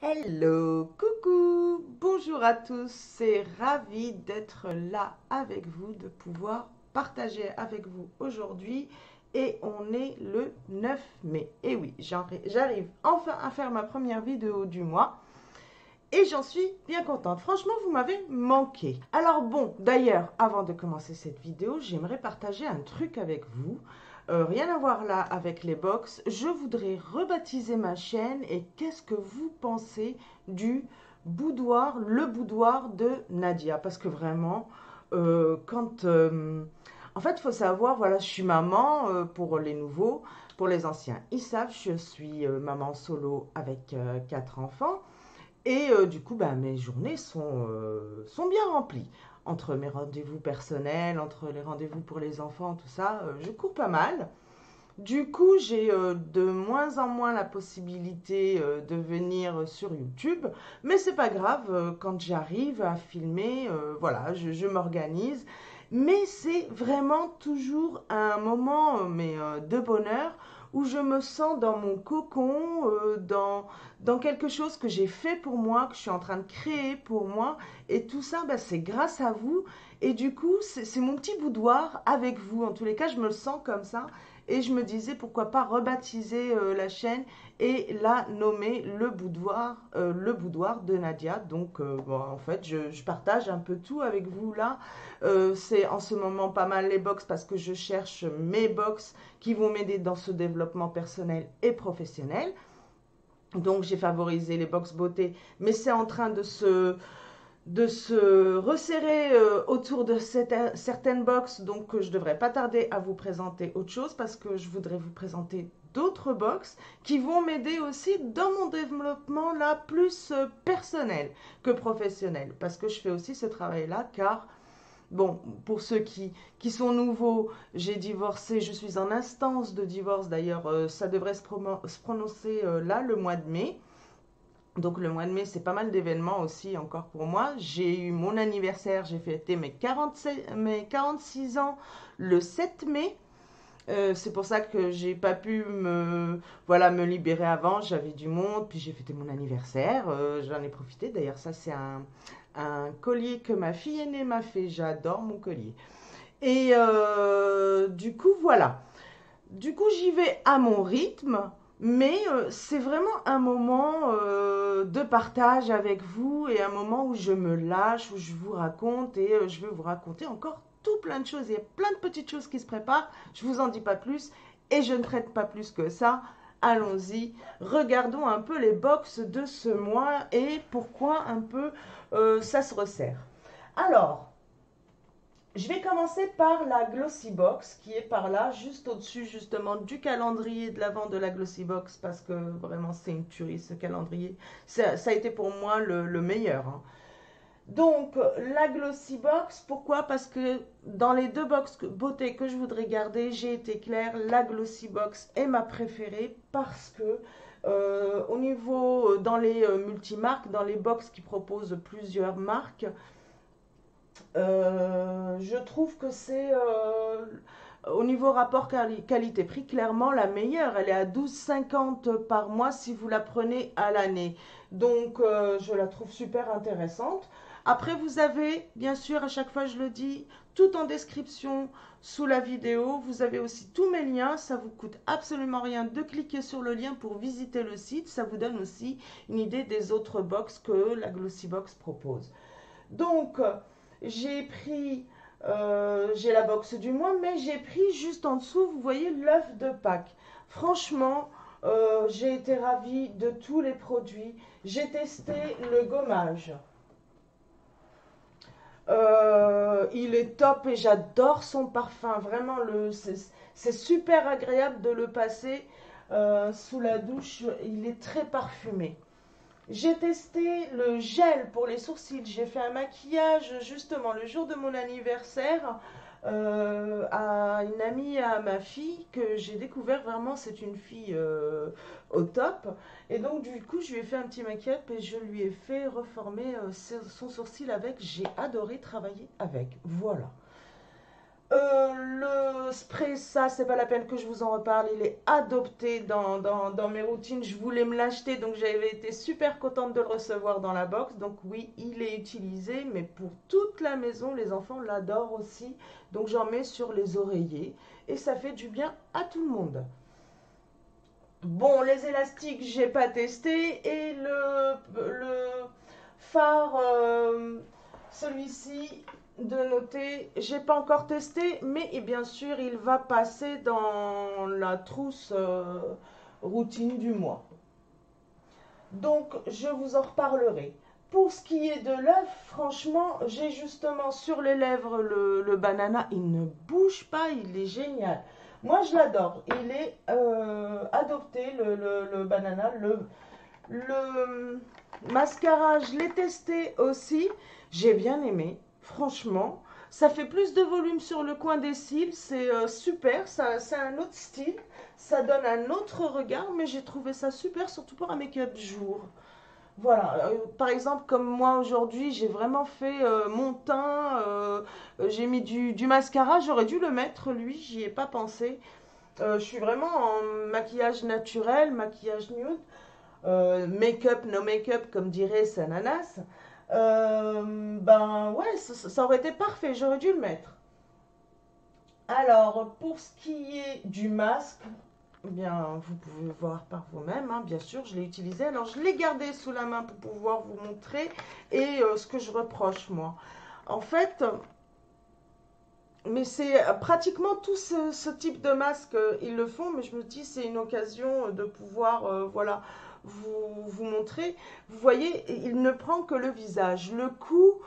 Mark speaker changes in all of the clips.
Speaker 1: Hello, coucou, bonjour à tous, c'est ravi d'être là avec vous, de pouvoir partager avec vous aujourd'hui et on est le 9 mai. Et oui, j'arrive enfin à faire ma première vidéo du mois et j'en suis bien contente. Franchement, vous m'avez manqué. Alors bon, d'ailleurs, avant de commencer cette vidéo, j'aimerais partager un truc avec vous. Rien à voir là avec les box. Je voudrais rebaptiser ma chaîne et qu'est-ce que vous pensez du boudoir, le boudoir de Nadia? Parce que vraiment, en fait, il faut savoir, voilà, je suis maman pour les nouveaux, pour les anciens. Ils savent, je suis maman solo avec 4 enfants. Et du coup, bah, mes journées sont bien remplies. Entre mes rendez-vous personnels, entre les rendez-vous pour les enfants, tout ça, je cours pas mal. Du coup, j'ai de moins en moins la possibilité de venir sur YouTube, mais c'est pas grave, quand j'arrive à filmer, voilà, je m'organise. Mais c'est vraiment toujours un moment de bonheur où je me sens dans mon cocon, dans quelque chose que j'ai fait pour moi, que je suis en train de créer pour moi. Et tout ça, bah, c'est grâce à vous. Et du coup, c'est mon petit boudoir avec vous. En tous les cas, je me le sens comme ça. Et je me disais pourquoi pas rebaptiser la chaîne et la nommer le boudoir de Nadia. Donc bon, en fait, je partage un peu tout avec vous là. C'est en ce moment pas mal les box parce que je cherche mes box qui vont m'aider dans ce développement personnel et professionnel. Donc j'ai favorisé les box beauté, mais c'est en train de se resserrer autour de certaines box. Donc je ne devrais pas tarder à vous présenter autre chose parce que je voudrais vous présenter d'autres box qui vont m'aider aussi dans mon développement là plus personnel que professionnel, parce que je fais aussi ce travail là car bon, pour ceux qui sont nouveaux, j'ai divorcé, je suis en instance de divorce d'ailleurs, ça devrait se prononcer là le mois de mai. Donc le mois de mai, c'est pas mal d'événements aussi encore pour moi. J'ai eu mon anniversaire, j'ai fêté mes 46 ans le 7 mai. C'est pour ça que j'ai pas pu voilà, me libérer avant. J'avais du monde, puis j'ai fêté mon anniversaire. J'en ai profité. D'ailleurs, ça, c'est un collier que ma fille aînée m'a fait. J'adore mon collier. Et du coup, voilà. Du coup, j'y vais à mon rythme, mais c'est vraiment un moment de partage avec vous et un moment où je me lâche, où je vous raconte et je vais vous raconter encore tout plein de choses. Il y a plein de petites choses qui se préparent, je vous en dis pas plus et je ne traite pas plus que ça. Allons-y, regardons un peu les box de ce mois et pourquoi un peu ça se resserre. Alors, je vais commencer par la Glossy Box qui est par là, juste au-dessus justement du calendrier de l'avant de la Glossy Box parce que vraiment c'est une tuerie ce calendrier. Ça a été pour moi le meilleur, hein. Donc la Glossy Box, pourquoi? Parce que dans les deux box beauté que je voudrais garder, j'ai été claire, la Glossy Box est ma préférée parce que au niveau dans les multimarques, dans les box qui proposent plusieurs marques, je trouve que c'est au niveau rapport qualité-prix clairement la meilleure. Elle est à 12,50 par mois si vous la prenez à l'année. Donc je la trouve super intéressante. Après vous avez bien sûr à chaque fois je le dis tout en description sous la vidéo. Vous avez aussi tous mes liens. Ça vous coûte absolument rien de cliquer sur le lien pour visiter le site. Ça vous donne aussi une idée des autres box que la Glossy Box propose. Donc j'ai la box du mois, mais j'ai pris juste en dessous, vous voyez, l'œuf de Pâques. Franchement, j'ai été ravie de tous les produits. J'ai testé le gommage. Il est top et j'adore son parfum. Vraiment, c'est super agréable de le passer sous la douche. Il est très parfumé. J'ai testé le gel pour les sourcils. J'ai fait un maquillage justement le jour de mon anniversaire à une amie à ma fille que j'ai découvert vraiment. C'est une fille au top. Et donc du coup, je lui ai fait un petit maquillage et je lui ai fait reformer son sourcil avec. J'ai adoré travailler avec. Voilà. Le spray, ça, c'est pas la peine que je vous en reparle. Il est adopté dans mes routines. Je voulais me l'acheter, donc j'avais été super contente de le recevoir dans la box. Donc oui, il est utilisé, mais pour toute la maison, les enfants l'adorent aussi. Donc j'en mets sur les oreillers et ça fait du bien à tout le monde. Bon, les élastiques, j'ai pas testé et le phare, celui-ci de noter, j'ai pas encore testé, mais et bien sûr, il va passer dans la trousse routine du mois. Donc, je vous en reparlerai. Pour ce qui est de l'œuf, franchement, j'ai justement sur les lèvres le banana. Il ne bouge pas, il est génial. Moi, je l'adore. Il est adopté, le banana. Le mascara, je l'ai testé aussi. J'ai bien aimé, franchement. Ça fait plus de volume sur le coin des cils. C'est super. C'est un autre style. Ça donne un autre regard, mais j'ai trouvé ça super, surtout pour un make-up jour. Voilà, par exemple, comme moi aujourd'hui, j'ai vraiment fait mon teint, j'ai mis du mascara, j'aurais dû le mettre, lui, j'y ai pas pensé. Je suis vraiment en maquillage naturel, maquillage nude, make-up, no make-up, comme dirait Sananas. Ben ouais, ça aurait été parfait, j'aurais dû le mettre. Alors, pour ce qui est du masque, eh bien, vous pouvez voir par vous-même, hein, bien sûr, je l'ai utilisé. Alors, je l'ai gardé sous la main pour pouvoir vous montrer et ce que je reproche, moi. En fait, mais c'est pratiquement tout ce type de masque, ils le font, mais je me dis, c'est une occasion de pouvoir, voilà, vous montrer. Vous voyez, il ne prend que le visage. Le cou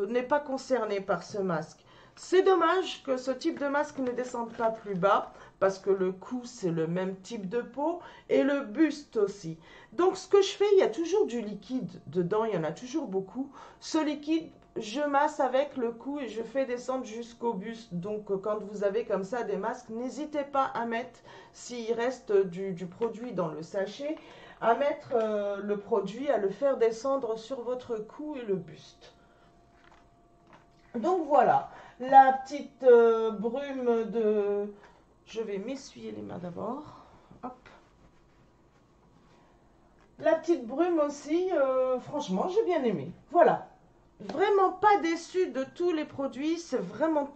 Speaker 1: n'est pas concerné par ce masque. C'est dommage que ce type de masque ne descende pas plus bas, parce que le cou, c'est le même type de peau, et le buste aussi. Donc, ce que je fais, il y a toujours du liquide dedans, il y en a toujours beaucoup. Ce liquide, je masse avec le cou et je fais descendre jusqu'au buste. Donc, quand vous avez comme ça des masques, n'hésitez pas à mettre, s'il reste du produit dans le sachet, à mettre le produit, à le faire descendre sur votre cou et le buste. Donc voilà, la petite brume de... Je vais m'essuyer les mains d'abord. Hop. La petite brume aussi, franchement, j'ai bien aimé. Voilà. Vraiment pas déçue de tous les produits. C'est vraiment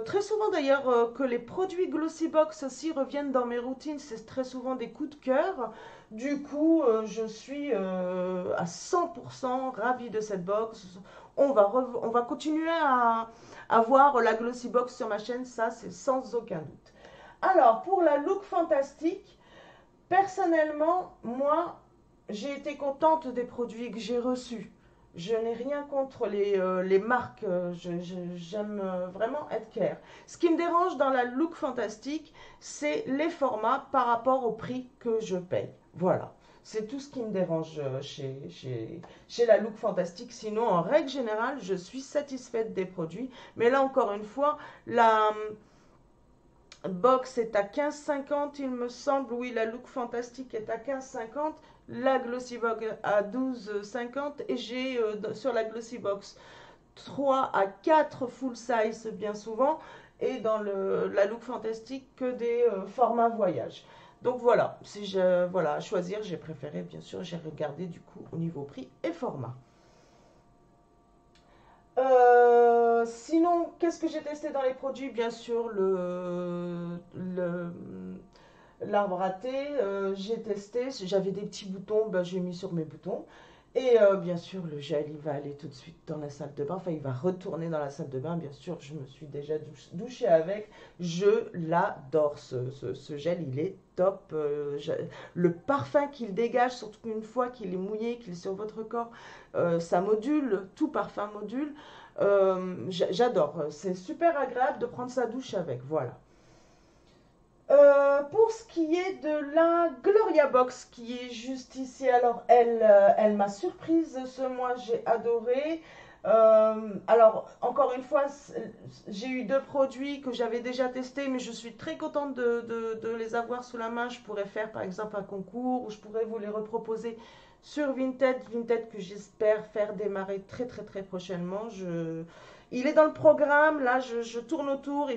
Speaker 1: très souvent d'ailleurs que les produits Glossybox aussi reviennent dans mes routines. C'est très souvent des coups de cœur. Du coup, je suis à 100% ravie de cette box. On va continuer à voir la Glossybox sur ma chaîne, ça c'est sans aucun doute. Alors, pour la look fantastique, personnellement, moi, j'ai été contente des produits que j'ai reçus. Je n'ai rien contre les marques, j'aime vraiment être claire. Ce qui me dérange dans la look fantastique, c'est les formats par rapport au prix que je paye. Voilà, c'est tout ce qui me dérange chez la look fantastique. Sinon, en règle générale, je suis satisfaite des produits. Mais là, encore une fois, la box est à 15,50 il me semble. Oui, la look fantastique est à 15,50. La Glossybox à 12,50 et j'ai sur la Glossybox 3 à 4 full size bien souvent et dans la look fantastique que des formats voyage. Donc voilà, si je voilà à choisir, j'ai préféré bien sûr, j'ai regardé du coup au niveau prix et format. Sinon, qu'est-ce que j'ai testé dans les produits? Bien sûr, l'arbre à thé, j'ai testé. J'avais des petits boutons, ben, j'ai mis sur mes boutons. Et bien sûr, le gel, il va aller tout de suite dans la salle de bain. Enfin, il va retourner dans la salle de bain. Bien sûr, je me suis déjà douchée avec. Je l'adore, ce gel. Il est top. Le parfum qu'il dégage, surtout une fois qu'il est mouillé, qu'il est sur votre corps, ça module. Tout parfum module. J'adore. C'est super agréable de prendre sa douche avec. Voilà. Pour ce qui est de la Gloria Box qui est juste ici, alors elle m'a surprise ce mois, j'ai adoré. Alors encore une fois, j'ai eu deux produits que j'avais déjà testés, mais je suis très contente de les avoir sous la main. Je pourrais faire par exemple un concours ou je pourrais vous les reproposer sur Vinted, Vinted que j'espère faire démarrer très très très prochainement. Il est dans le programme, là je tourne autour,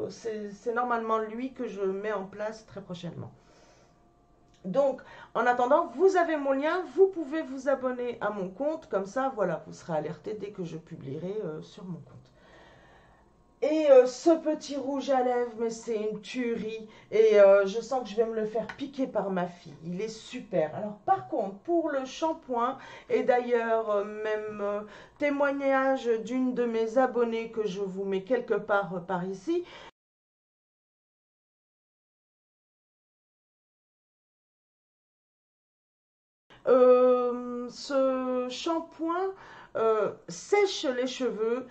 Speaker 1: c'est normalement lui que je mets en place très prochainement. Donc, en attendant, vous avez mon lien, vous pouvez vous abonner à mon compte, comme ça, voilà, vous serez alerté dès que je publierai sur mon compte. Et ce petit rouge à lèvres, mais c'est une tuerie. Et je sens que je vais me le faire piquer par ma fille. Il est super. Alors par contre, pour le shampoing, et d'ailleurs même témoignage d'une de mes abonnées que je vous mets quelque part par ici, ce shampoing sèche les cheveux.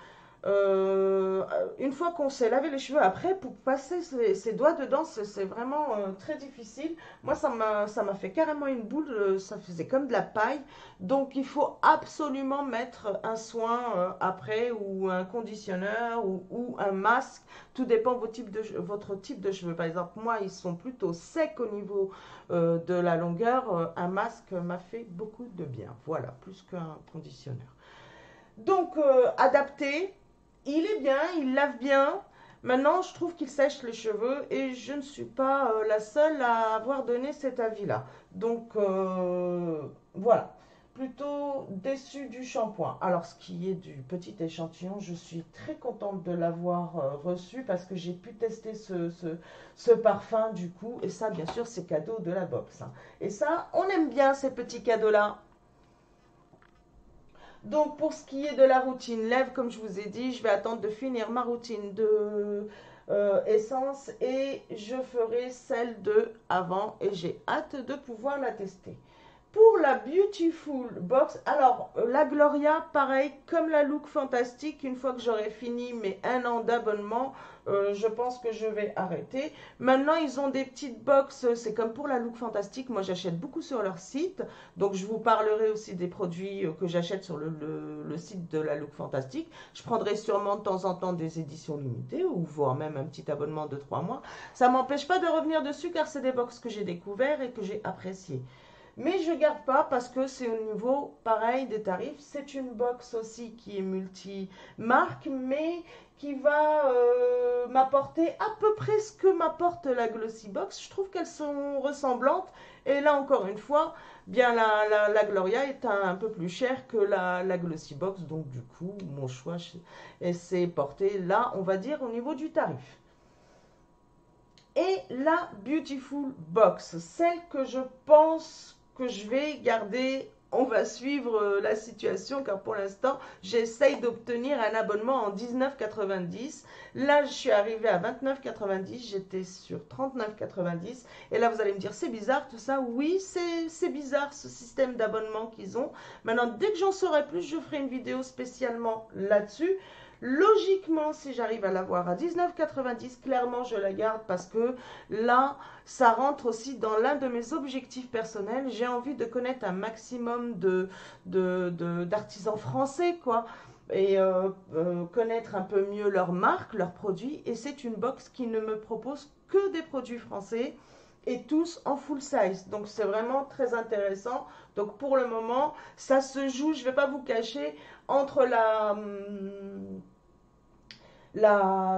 Speaker 1: Une fois qu'on s'est lavé les cheveux, après, pour passer ses doigts dedans, c'est vraiment très difficile. Moi, ça m'a fait carrément une boule, ça faisait comme de la paille. Donc, il faut absolument mettre un soin après, ou un conditionneur, ou un masque. Tout dépend de votre type de cheveux. Par exemple, moi, ils sont plutôt secs au niveau de la longueur. Un masque m'a fait beaucoup de bien. Voilà, plus qu'un conditionneur. Donc, adapté, il est bien, il lave bien. Maintenant, je trouve qu'il sèche les cheveux et je ne suis pas la seule à avoir donné cet avis-là. Donc, voilà. Plutôt déçue du shampoing. Alors, ce qui est du petit échantillon, je suis très contente de l'avoir reçu parce que j'ai pu tester ce parfum du coup. Et ça, bien sûr, c'est cadeau de la box, hein. Et ça, on aime bien ces petits cadeaux-là. Donc, pour ce qui est de la routine lèvres, comme je vous ai dit, je vais attendre de finir ma routine de essence et je ferai celle de avant et j'ai hâte de pouvoir la tester. Pour la Beautiful Box, alors la Gloria, pareil, comme la Look Fantastique, une fois que j'aurai fini mes 1 an d'abonnement, je pense que je vais arrêter. Maintenant, ils ont des petites box, c'est comme pour la Look Fantastique, moi j'achète beaucoup sur leur site, donc je vous parlerai aussi des produits que j'achète sur le site de la Look Fantastique. Je prendrai sûrement de temps en temps des éditions limitées, ou voire même un petit abonnement de 3 mois. Ça ne m'empêche pas de revenir dessus, car c'est des box que j'ai découvert et que j'ai apprécié. Mais je ne garde pas parce que c'est au niveau pareil des tarifs. C'est une box aussi qui est multi-marque, mais qui va m'apporter à peu près ce que m'apporte la Glossy Box. Je trouve qu'elles sont ressemblantes. Et là, encore une fois, bien la Gloria est un peu plus chère que la Glossy Box. Donc, du coup, mon choix s'est porté là, on va dire, au niveau du tarif. Et la Beautiful Box, celle que je pense que je vais garder. On va suivre la situation car pour l'instant, j'essaye d'obtenir un abonnement en 19,90. Là, je suis arrivée à 29,90. J'étais sur 39,90. Et là, vous allez me dire, c'est bizarre tout ça. Oui, c'est bizarre ce système d'abonnement qu'ils ont. Maintenant, dès que j'en saurai plus, je ferai une vidéo spécialement là-dessus. Logiquement, si j'arrive à l'avoir à 19,90, clairement, je la garde parce que là, ça rentre aussi dans l'un de mes objectifs personnels. J'ai envie de connaître un maximum d'artisans français, quoi. Et connaître un peu mieux leurs marques, leurs produits. Et c'est une box qui ne me propose que des produits français et tous en full size. Donc c'est vraiment très intéressant. Donc pour le moment, ça se joue, je ne vais pas vous cacher, entre la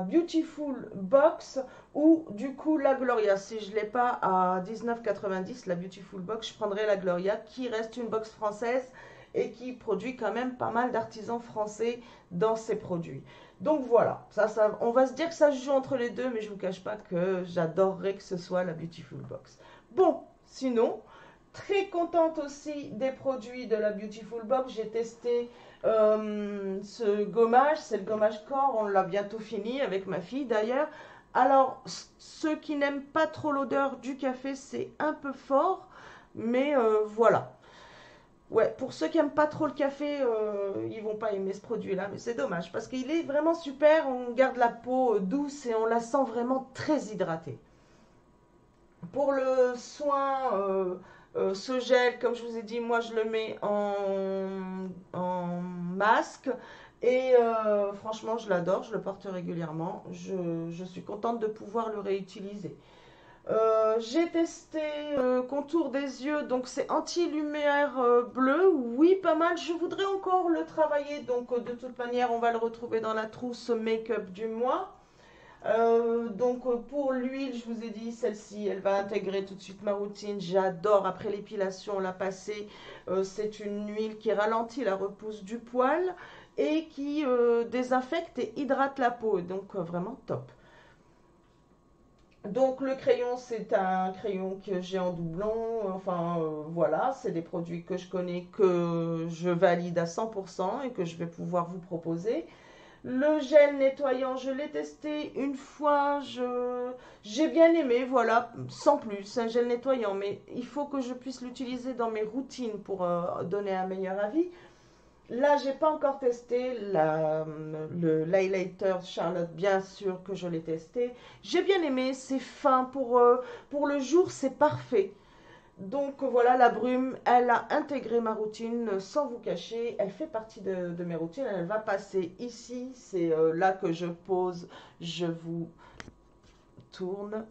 Speaker 1: Beautiful Box ou du coup la Gloria. Si je ne l'ai pas à 19,90, la Beautiful Box, je prendrai la Gloria qui reste une box française et qui produit quand même pas mal d'artisans français dans ses produits. Donc voilà, on va se dire que ça se joue entre les deux, mais je ne vous cache pas que j'adorerais que ce soit la Beautiful Box. Bon, sinon, très contente aussi des produits de la Beautiful Box. J'ai testé ce gommage, c'est le gommage corps, on l'a bientôt fini avec ma fille d'ailleurs. Alors, ceux qui n'aiment pas trop l'odeur du café, c'est un peu fort, mais voilà. Ouais, pour ceux qui n'aiment pas trop le café, ils vont pas aimer ce produit-là, mais c'est dommage parce qu'il est vraiment super. On garde la peau douce et on la sent vraiment très hydratée. Pour le soin, ce gel, comme je vous ai dit, moi je le mets en masque et franchement je l'adore, je le porte régulièrement. Je suis contente de pouvoir le réutiliser. J'ai testé contour des yeux, donc c'est anti-lumière bleue. Oui, pas mal. Je voudrais encore le travailler, donc de toute manière, on va le retrouver dans la trousse make-up du mois. Pour l'huile, je vous ai dit, celle-ci, elle va intégrer tout de suite ma routine. J'adore, après l'épilation, la passer. C'est une huile qui ralentit la repousse du poil et qui désinfecte et hydrate la peau. Donc vraiment top. Donc le crayon, c'est un crayon que j'ai en doublon. Enfin voilà, c'est des produits que je connais, que je valide à 100% et que je vais pouvoir vous proposer. Le gel nettoyant, je l'ai testé une fois, j'ai bien aimé, voilà, sans plus, c'est un gel nettoyant, mais il faut que je puisse l'utiliser dans mes routines pour donner un meilleur avis. Là, j'ai pas encore testé l'highlighter Charlotte, bien sûr que je l'ai testé. J'ai bien aimé, c'est fin pour le jour, c'est parfait. Donc voilà, la brume, elle a intégré ma routine sans vous cacher. Elle fait partie de mes routines. Elle va passer ici. C'est là que je pose. Je vous tourne.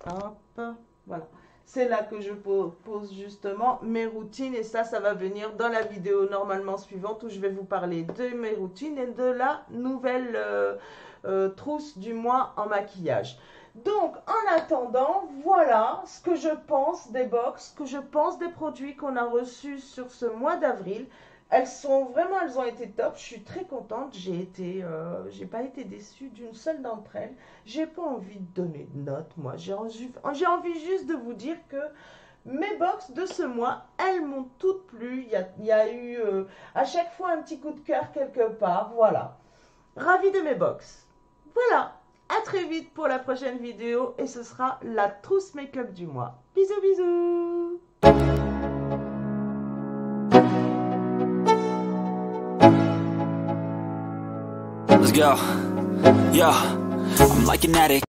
Speaker 1: Hop, voilà. C'est là que je pose justement mes routines. Et ça va venir dans la vidéo normalement suivante où je vais vous parler de mes routines et de la nouvelle trousse du mois en maquillage. Donc, en attendant, voilà ce que je pense des box, ce que je pense des produits qu'on a reçus sur ce mois d'avril. Elles ont été top. Je suis très contente. J'ai pas été déçue d'une seule d'entre elles. J'ai pas envie de donner de notes, moi. J'ai envie juste de vous dire que mes box de ce mois, elles m'ont toutes plu. Il y a eu à chaque fois un petit coup de cœur quelque part. Voilà. Ravie de mes box. Voilà. À très vite pour la prochaine vidéo et ce sera la trousse make-up du mois. Bisous bisous.
Speaker 2: Let's go. Yeah, I'm like an addict.